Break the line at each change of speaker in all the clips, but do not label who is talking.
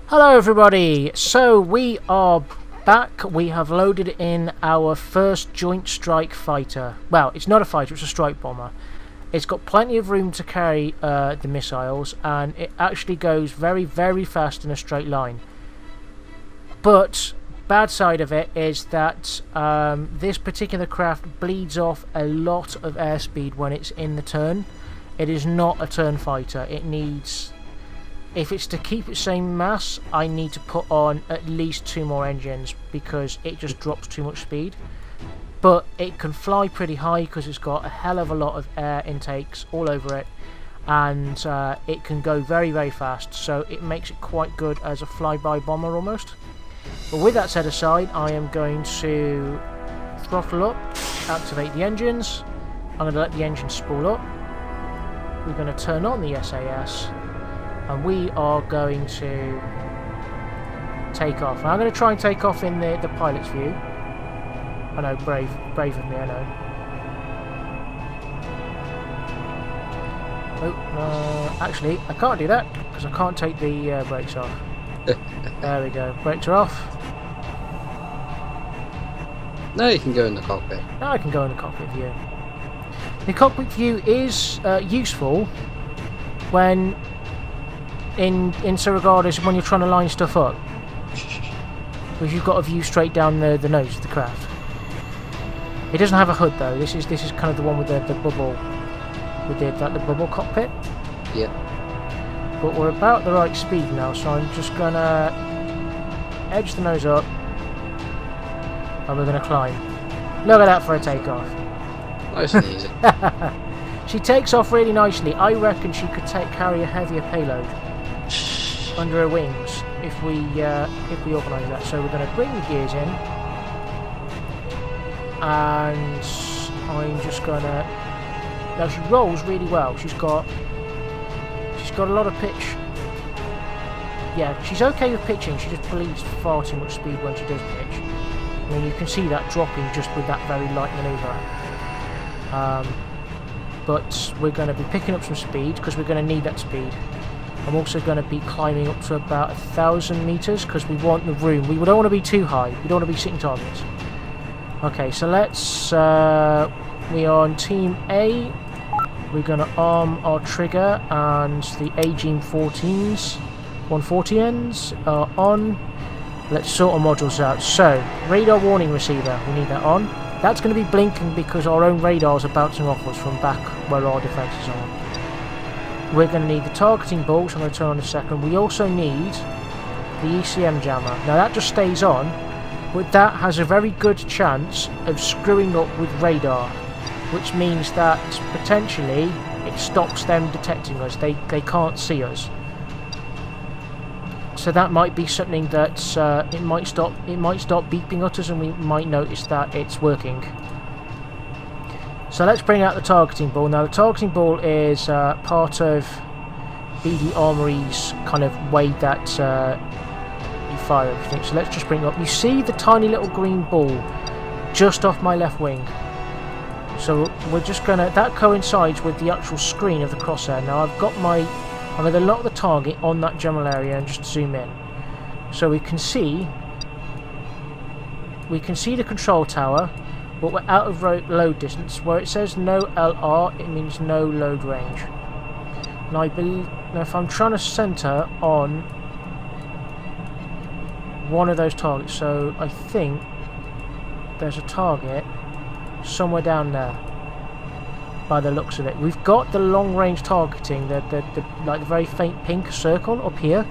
Hello everybody, so we are back. We have loaded in our first joint strike fighter. Well, it's not a fighter, it's a strike bomber. It's got plenty of room to carry the missiles, and it actually goes very, very fast in a straight line. But bad side of it is that this particular craft bleeds off a lot of airspeed when it's in the turn. It is not a turn fighter. It needs... If it's to keep its same mass, I need to put on at least 2 more engines because it just drops too much speed. But it can fly pretty high because it's got a hell of a lot of air intakes all over it, and it can go very, very fast, so it makes it quite good as a flyby bomber almost. But with that set aside, I am going to throttle up, activate the engines. I'm going to let the engine spool up. We're going to turn on the SAS. And we are going to take off. Now I'm going to try and take off in the pilot's view. I know, brave of me, I know. Oh, actually, I can't do that because I can't take the brakes off. There we go, brakes are off.
Now you can go in the cockpit.
Now I can go in the cockpit view. The cockpit view is useful when... in so regard as when you're trying to line stuff up, because you've got a view straight down the nose of the craft. It doesn't have a hood though. This is kind of the one with the bubble, with the bubble cockpit.
Yeah.
But we're about the right speed now, so I'm just gonna edge the nose up, and we're gonna climb. Look at that for a takeoff.
Nice and easy.
She takes off really nicely. I reckon she could carry a heavier payload under her wings if we organise that. So we're going to bring the gears in, and I'm just going to... Now she rolls really well. She's got a lot of pitch. Yeah, she's okay with pitching. She just bleeds far too much speed when she does pitch. I mean, you can see that dropping just with that very light manoeuvre. But we're going to be picking up some speed because we're going to need that speed. I'm also going to be climbing up to about 1,000 meters because we want the room. We don't want to be too high. We don't want to be sitting targets. Okay, so let's... we are on Team A. We're going to arm our trigger, and the Agene 14s, 140Ns are on. Let's sort our modules out. So, radar warning receiver. We need that on. That's going to be blinking because our own radars are bouncing off us from back where our defences are. We're going to need the targeting ball, so I'm going to turn on in a second. We also need the ECM jammer. Now that just stays on, but that has a very good chance of screwing up with radar, which means that potentially it stops them detecting us. They can't see us. So that might be something that it might stop beeping at us, and we might notice that it's working. So let's bring out the targeting ball. Now the targeting ball is part of BD Armory's kind of way that you fire everything. So let's just bring it up. You see the tiny little green ball just off my left wing. So we're just gonna... That coincides with the actual screen of the crosshair. Now I'm going to lock the target on that general area and just zoom in. So we can see the control tower, but we're out of load distance. Where it says no LR, it means no load range. And I believe... Now if I'm trying to centre on one of those targets, so I think there's a target somewhere down there, by the looks of it. We've got the long range targeting, the very faint pink circle up here.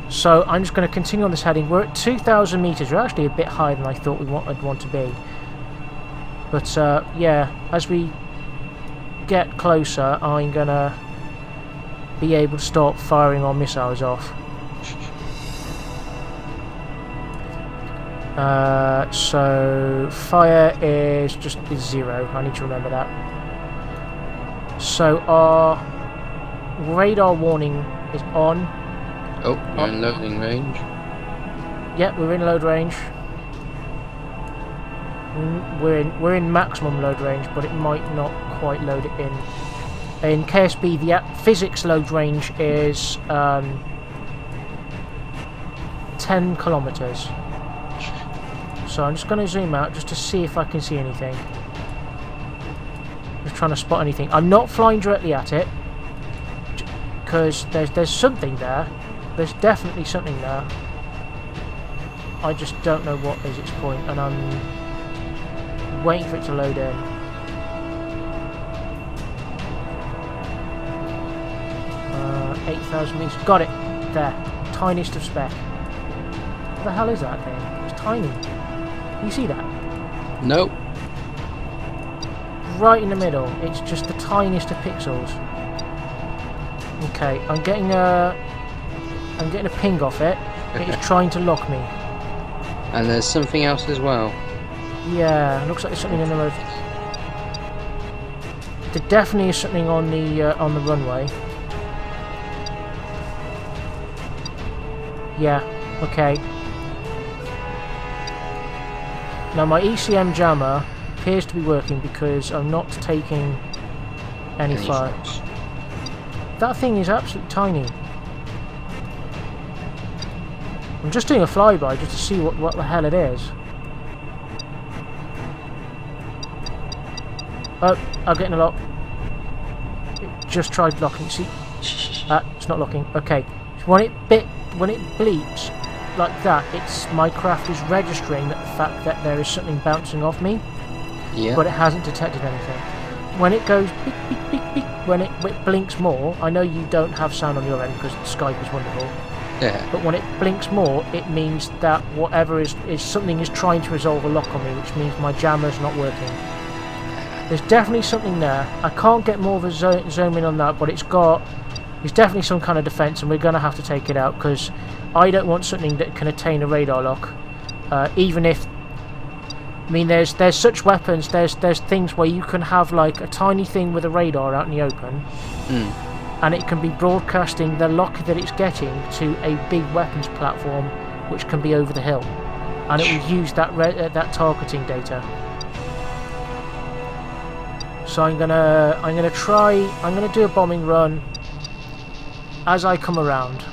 So I'm just going to continue on this heading. We're at 2,000 meters. We're actually a bit higher than I thought I'd want to be. But yeah, as we get closer, I'm going to be able to start firing our missiles off. So fire is just 0. I need to remember that. So our radar warning is on.
Oh, you're in loading range.
Yep, we're in load range. We're in maximum load range, but it might not quite load it in. In KSP, the physics load range is 10 kilometers. So I'm just going to zoom out just to see if I can see anything. Just trying to spot anything. I'm not flying directly at it because there's something there. There's definitely something there. I just don't know what is its point, and I'm waiting for it to load in. 8,000 meters. Got it. There. Tiniest of spec. What the hell is that thing? It's tiny. You see that?
Nope.
Right in the middle. It's just the tiniest of pixels. Okay, I'm getting a ping off it. It's trying to lock me.
And there's something else as well.
Yeah, looks like there's something in the road. There definitely is something on the runway. Yeah. Okay. Now my ECM jammer appears to be working because I'm not taking any fire.
shots.
That thing is absolutely tiny. I'm just doing a flyby just to see what the hell it is. Oh, I'm getting a lock. It just tried locking. See? It's not locking. Okay. When it bleeps like that, my craft is registering the fact that there is something bouncing off me.
Yeah.
But it hasn't detected anything. When it goes beep beep beep beep, when it blinks more, I know you don't have sound on your end because Skype is wonderful.
Yeah.
But when it blinks more, it means that whatever is something is trying to resolve a lock on me, which means my jammer's not working. There's definitely something there. I can't get more of a zoom in on that, but it's definitely some kind of defense, and we're going to have to take it out because I don't want something that can attain a radar lock. Even if, I mean, there's such weapons. There's things where you can have like a tiny thing with a radar out in the open, and it can be broadcasting the lock that it's getting to a big weapons platform, which can be over the hill, and it will use that targeting data. So I'm gonna do a bombing run as I come around.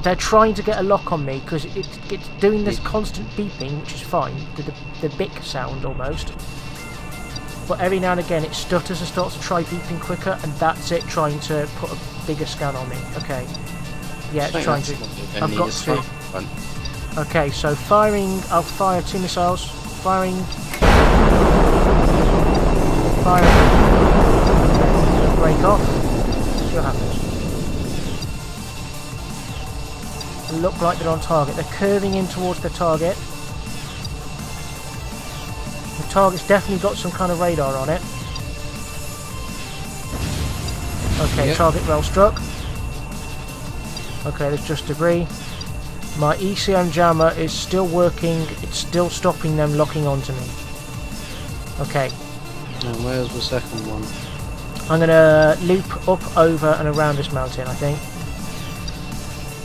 They're trying to get a lock on me because it's doing this constant beeping, which is fine, the bic sound almost. But every now and again it stutters and starts to try beeping quicker, and that's it trying to put a bigger scan on me. Okay. Yeah, it's trying to. I've got two. Okay, so firing. I'll fire 2 missiles. Firing. Break off. See what happens. They look like they're on target. They're curving in towards the target. The target's definitely got some kind of radar on it. Okay, yep. Target well struck. Okay, there's just debris. My ECM jammer is still working. It's still stopping them locking onto me. Okay.
And where's the second one?
I'm going to loop up, over and around this mountain, I think.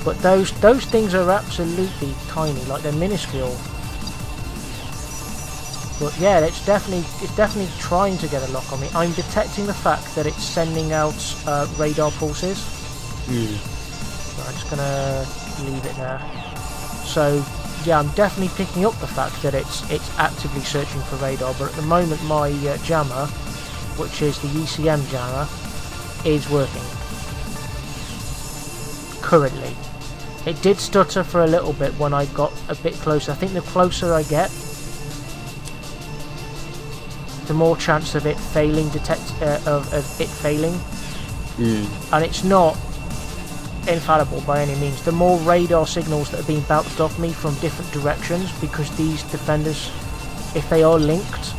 But those things are absolutely tiny, like they're minuscule. But yeah, it's definitely trying to get a lock on me. I'm detecting the fact that it's sending out radar pulses. So I'm just going to leave it there. So yeah, I'm definitely picking up the fact that it's actively searching for radar, but at the moment my jammer, which is the ECM jammer, is working. Currently. It did stutter for a little bit when I got a bit closer. I think the closer I get, the more chance of it failing of it failing. And it's not infallible by any means. The more radar signals that are being bounced off me from different directions, because these defenders, if they are linked,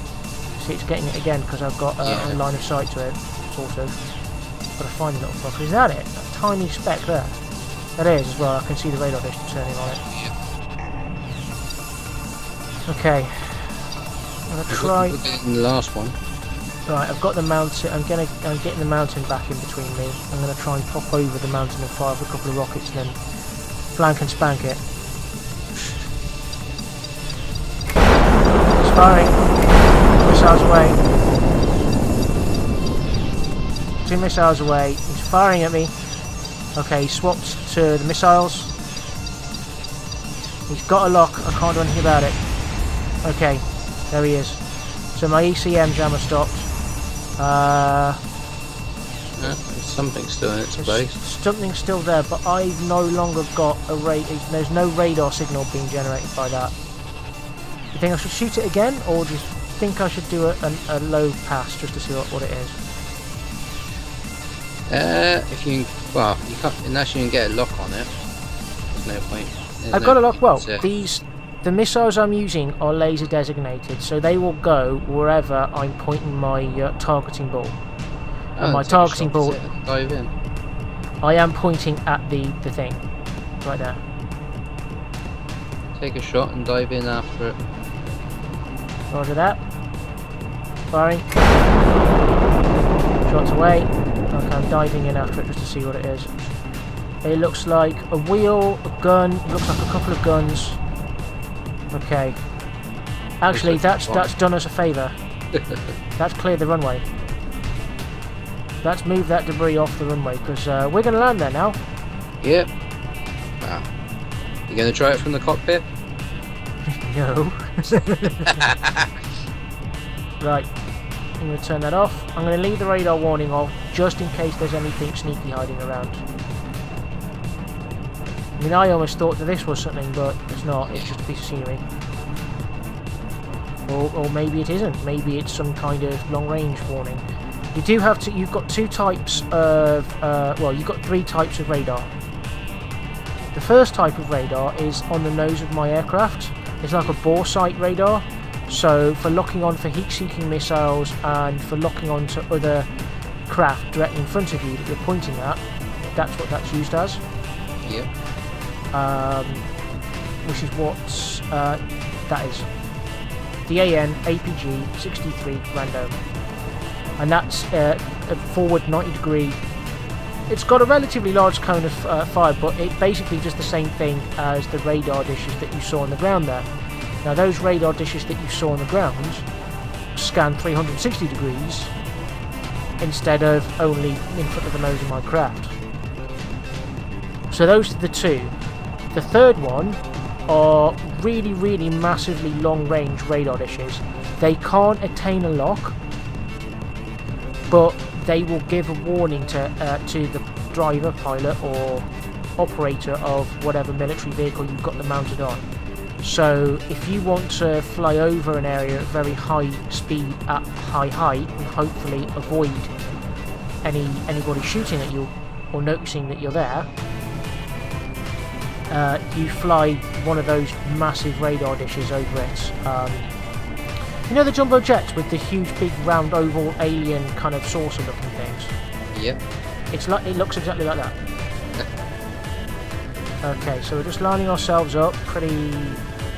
see, it's getting it again because I've got a line of sight to it, sort of. But I find a little fucker. Is that it? That tiny speck there? That is as well. I can see the radar dish turning on it. Okay. I'm gonna try.
The last one.
Right, I've got the mountain. I'm getting the mountain back in between me. I'm gonna try and pop over the mountain and fire off a couple of rockets, and then flank and spank it. It's firing. Missiles away. 2 missiles away. He's firing at me. Okay, he swapped to the missiles. He's got a lock. I can't do anything about it. Okay, there he is. So my ECM jammer stopped.
Something's still in its place.
Something's still there, but I've no longer got a there's no radar signal being generated by that. Do you think I should shoot it again, or do you think I should do a low pass just to see what it is?
If you well, you can't unless you can get a lock on it. There's no point.
I've got a lock. Well, the missiles I'm using are laser designated, so they will go wherever I'm pointing my targeting ball. And my targeting ball.
Dive in.
I am pointing at the thing, right there.
Take a shot and dive in after it.
Roger that. Firing. Shots away. Okay, I'm diving in after it just to see what it is. It looks like a wheel, a gun. It looks like a couple of guns. Okay. Actually, that's done us a favour. That's cleared the runway. Let's move that debris off the runway because we're going to land there now.
Yep. Wow. You going to try it from the cockpit?
No. Right. I'm going to turn that off. I'm going to leave the radar warning off just in case there's anything sneaky hiding around. I mean, I almost thought that this was something, but it's not. It's just a piece of scenery. Or maybe it isn't. Maybe it's some kind of long-range warning. You do have to. You've got two types of. Well, you've got three types of radar. The first type of radar is on the nose of my aircraft. It's like a bore sight radar. So for locking on for heat-seeking missiles and for locking on to other craft directly in front of you that you're pointing at, that's what that's used as.
Yep.
Which is what that is. The AN APG 63 random. And that's a forward 90 degree. It's got a relatively large cone of fire, but it basically does the same thing as the radar dishes that you saw on the ground there. Now those radar dishes that you saw on the ground scan 360 degrees instead of only in front of the nose of my craft. So those are the two. The third one are really, really massively long-range radar dishes. They can't attain a lock, but they will give a warning to the driver, pilot, or operator of whatever military vehicle you've got them mounted on. So if you want to fly over an area at very high speed at high height and hopefully avoid anybody shooting at you or noticing that you're there, you fly one of those massive radar dishes over it. You know the jumbo jets with the huge, big, round, oval, alien kind of saucer-looking things?
Yep.
It looks exactly like that. Okay, so we're just lining ourselves up pretty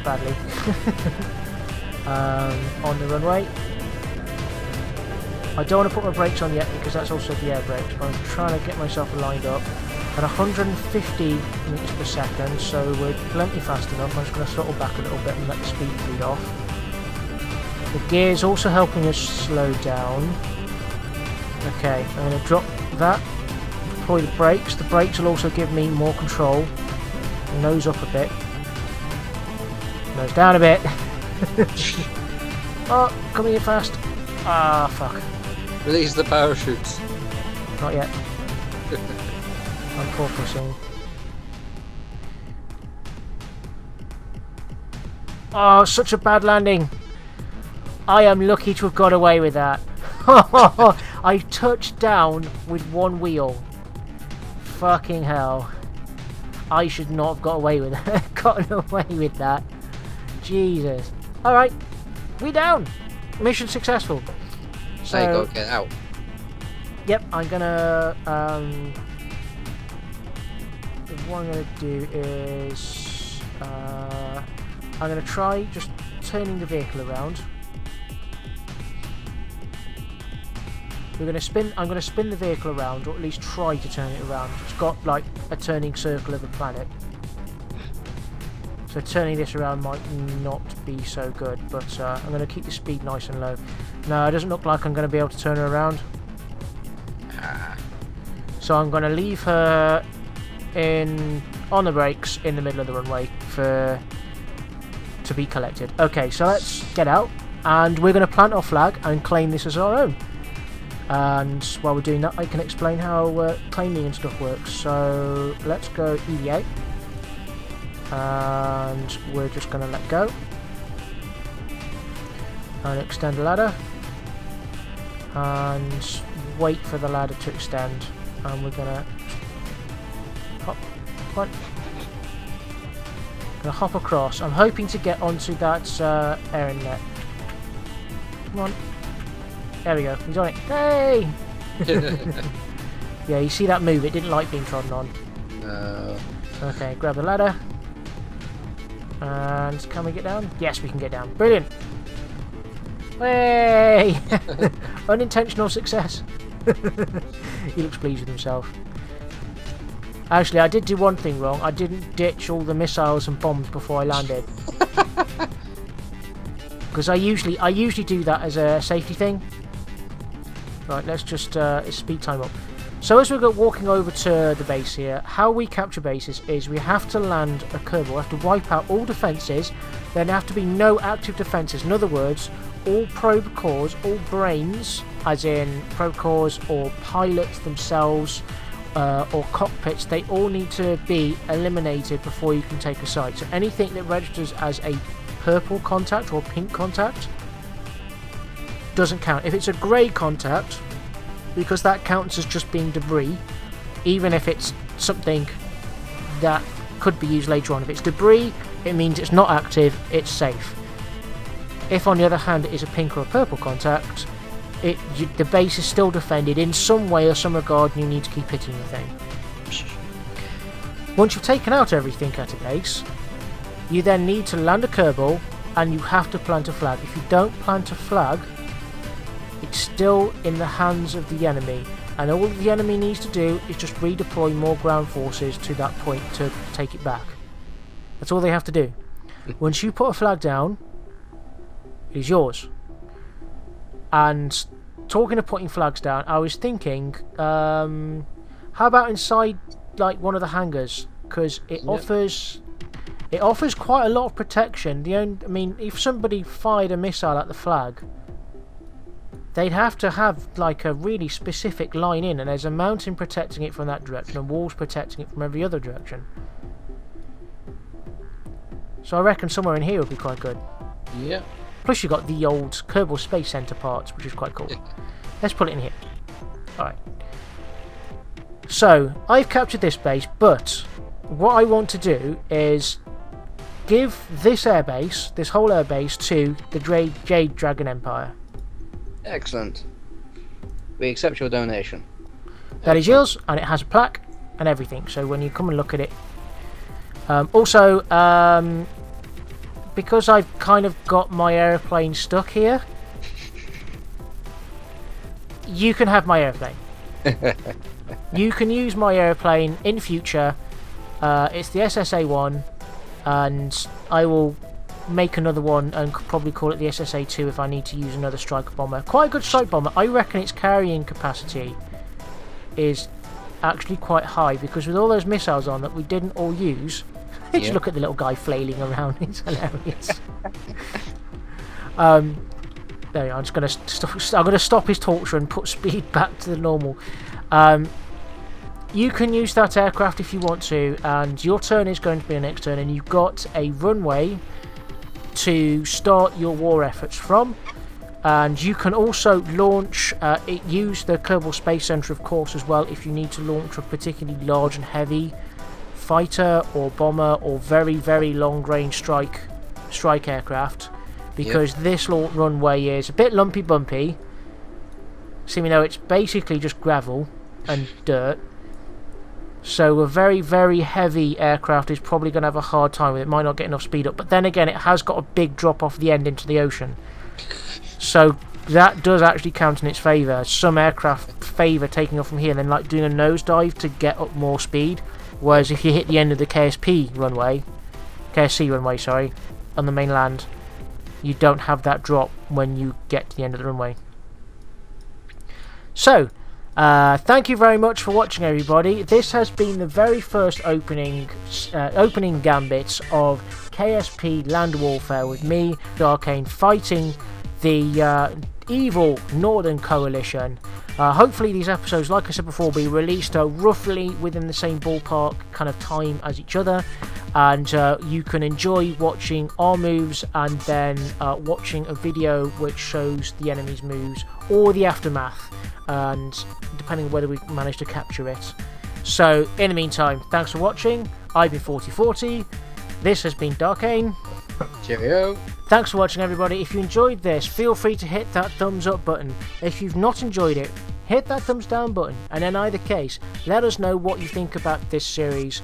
badly on the runway. I don't want to put my brakes on yet because that's also the air brakes, but I'm trying to get myself lined up at 150 meters per second, so we're plenty fast enough. I'm just going to throttle back a little bit and let the speed feed off. The gear's also helping us slow down. Okay, I'm going to drop that, deploy the brakes. The brakes will also give me more control. Nose up a bit. Nose down a bit. Oh, coming in fast. Ah, fuck.
Release the parachutes.
Not yet. I'm porpoising. Oh, such a bad landing. I am lucky to have got away with that. I touched down with one wheel. Fucking hell. I should not have got away with that. Gotten away with that. Jesus. Alright. We down. Mission successful. So
you gotta get out.
Yep, I'm gonna what I'm gonna do is I'm gonna try just turning the vehicle around. I'm gonna spin the vehicle around, or at least try to turn it around. It's got like a turning circle of the planet. So turning this around might not be so good, but I'm going to keep the speed nice and low. No, it doesn't look like I'm going to be able to turn her around. So I'm going to leave her on the brakes in the middle of the runway to be collected. Okay, so let's get out, and we're going to plant our flag and claim this as our own. And while we're doing that, I can explain how claiming and stuff works. So let's go EVA, and we're just going to let go and extend the ladder and wait for the ladder to extend, and we're going to hop, gonna hop across. I'm hoping to get onto that air inlet. Come on. There we go. He's on it. Hey! Yeah, you see that move? It didn't like being trodden on. Okay, grab the ladder. And can we get down? Yes, we can get down. Brilliant. Hey! Unintentional success. He looks pleased with himself. Actually, I did do one thing wrong. I didn't ditch all the missiles and bombs before I landed. Because I usually do that as a safety thing. Right, let's just speed time up. So as we're walking over to the base here, how we capture bases is we have to land a Kerbal. We have to wipe out all defences. There have to be no active defences. In other words, all probe cores, all brains, as in probe cores or pilots themselves, or cockpits, they all need to be eliminated before you can take a site. So anything that registers as a purple contact or pink contact doesn't count. If it's a grey contact, because that counts as just being debris, even if it's something that could be used later on. If it's debris, it means it's not active, it's safe. If on the other hand it is a pink or a purple contact, the base is still defended in some way or some regard, and you need to keep hitting the thing. Once you've taken out everything at a base, you then need to land a Kerbal, and you have to plant a flag. If you don't plant a flag, it's still in the hands of the enemy, and all the enemy needs to do is just redeploy more ground forces to that point to take it back. That's all they have to do. Once you put a flag down, it is yours. And talking of putting flags down, I was thinking, how about inside like one of the hangars, because it offers quite a lot of protection. I mean, if somebody fired a missile at the flag, they'd have to have like a really specific line in, and there's a mountain protecting it from that direction and walls protecting it from every other direction. So I reckon somewhere in here would be quite good.
Yeah.
Plus you've got the old Kerbal Space Center parts, which is quite cool. Let's put it in here. Alright. So, I've captured this base, but what I want to do is give this airbase, this whole airbase, to the Jade Dragon Empire.
Excellent. We accept your donation.
That is yours, and it has a plaque and everything, so when you come and look at it. Also, because I've kind of got my airplane stuck here, you can have my airplane. You can use my airplane in future. It's the SSA-1, and I will make another one and probably call it the SSA-2 if I need to use another strike bomber. Quite a good strike bomber. I reckon its carrying capacity is actually quite high, because with all those missiles on that we didn't all use, just look at the little guy flailing around. It's hilarious. There we are. I'm just going to stop his torture and put speed back to the normal. You can use that aircraft if you want to, and your turn is going to be the next turn, and you've got a runway to start your war efforts from. And you can also launch, use the Kerbal Space Center, of course, as well, if you need to launch a particularly large and heavy fighter or bomber or very, very long-range strike aircraft, because this runway is a bit lumpy bumpy, so you know it's basically just gravel and dirt. So a very, very heavy aircraft is probably going to have a hard time with it. Might not get enough speed up, but then again, it has got a big drop off the end into the ocean. So that does actually count in its favour. Some aircraft favour taking off from here and then like doing a nosedive to get up more speed. Whereas if you hit the end of the KSC runway, sorry, on the mainland, you don't have that drop when you get to the end of the runway. So, Thank you very much for watching, everybody. This has been the very first opening gambit of KSP Land Warfare with me, Darkane, fighting the evil Northern Coalition. Hopefully these episodes, like I said before, will be released roughly within the same ballpark kind of time as each other, and you can enjoy watching our moves and then watching a video which shows the enemy's moves or the aftermath, and depending on whether we manage to capture it. So in the meantime, thanks for watching. I've been 4040. This has been Darkane.
Cheerio.
Thanks for watching, everybody. If you enjoyed this, feel free to hit that thumbs up button. If you've not enjoyed it, hit that thumbs down button. And in either case, let us know what you think about this series.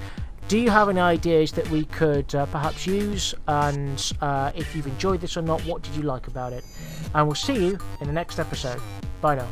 Do you have any ideas that we could perhaps use? And if you've enjoyed this or not, what did you like about it? And we'll see you in the next episode. Bye now.